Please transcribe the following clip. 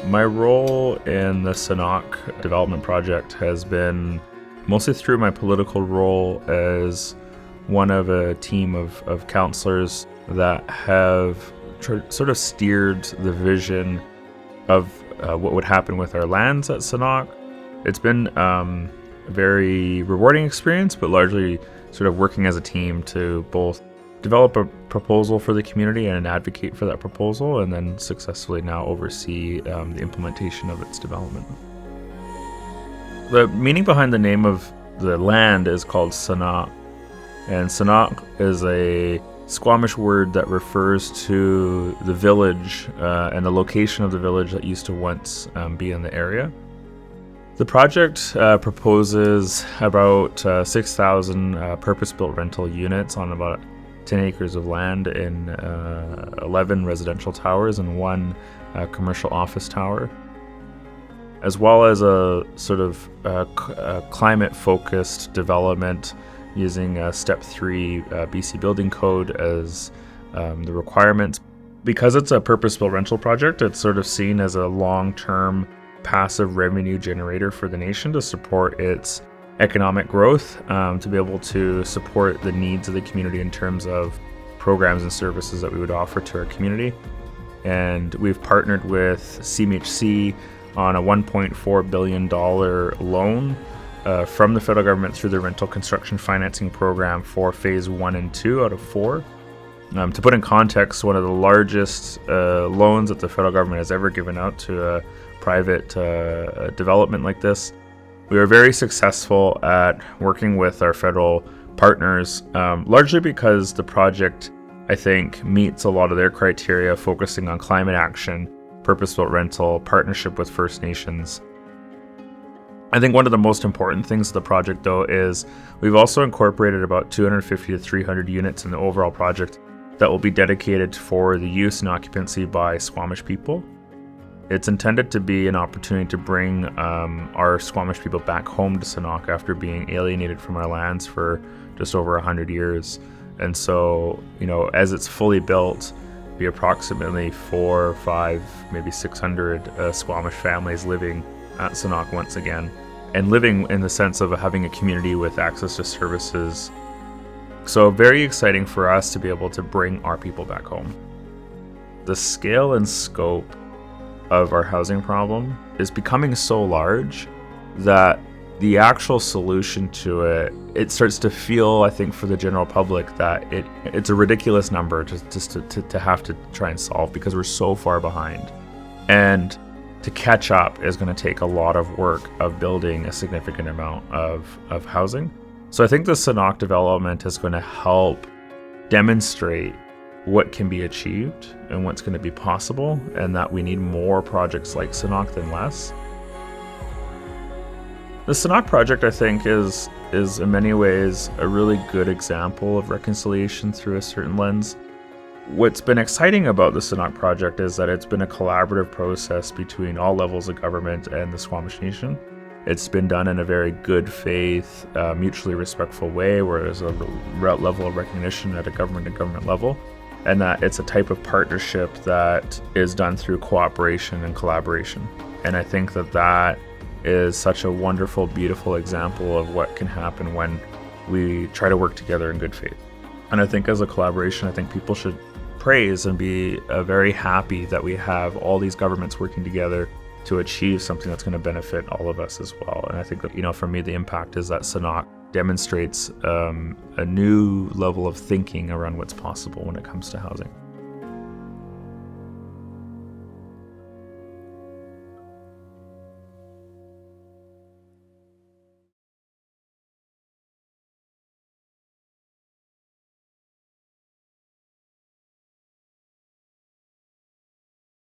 My role in the Sanok development project has been mostly through my political role as one of a team of councillors that have sort of steered the vision of what would happen with our lands at Sanok. It's been a very rewarding experience, but largely sort of working as a team to both develop a proposal for the community and advocate for that proposal, and then successfully now oversee the implementation of its development. The meaning behind the name of the land is called Sanok, and Sanok is a Squamish word that refers to the village and the location of the village that used to once be in the area. The project proposes about 6,000 purpose-built rental units on about 10 acres of land in 11 residential towers and one commercial office tower, as well as a sort of climate-focused development using Step 3 BC Building Code as the requirements. Because it's a purpose-built rental project, it's sort of seen as a long-term passive revenue generator for the nation to support its economic growth, to be able to support the needs of the community in terms of programs and services that we would offer to our community. And we've partnered with CMHC on a $1.4 billion loan from the federal government through the Rental Construction Financing Program for Phase 1 and 2 out of 4. To put in context, one of the largest loans that the federal government has ever given out to a private development like this. We were very successful at working with our federal partners, largely because the project, I think, meets a lot of their criteria, focusing on climate action, purpose-built rental, partnership with First Nations. I think one of the most important things of the project, though, is we've also incorporated about 250 to 300 units in the overall project that will be dedicated for the use and occupancy by Squamish people. It's intended to be an opportunity to bring our Squamish people back home to Sanok after being alienated from our lands for just over 100 years. And so, as it's fully built, be approximately 4, 5, maybe 600 Squamish families living at Sanok once again, and living in the sense of having a community with access to services. So very exciting for us to be able to bring our people back home. The scale and scope of our housing problem is becoming so large that the actual solution to it starts to feel, I think, for the general public that it's a ridiculous number to have to try and solve, because we're so far behind. And to catch up is going to take a lot of work of building a significant amount of housing. So I think the Sanok development is going to help demonstrate what can be achieved and what's going to be possible, and that we need more projects like Sanok than less. The Sanok project, I think, is in many ways a really good example of reconciliation through a certain lens. What's been exciting about the Sanok project is that it's been a collaborative process between all levels of government and the Squamish Nation. It's been done in a very good faith, mutually respectful way, where there's a level of recognition at a government-to-government level, and that it's a type of partnership that is done through cooperation and collaboration. And I think that is such a wonderful, beautiful example of what can happen when we try to work together in good faith. And I think as a collaboration, I think people should praise and be very happy that we have all these governments working together to achieve something that's going to benefit all of us as well. And I think that, for me, the impact is that Sanok demonstrates a new level of thinking around what's possible when it comes to housing.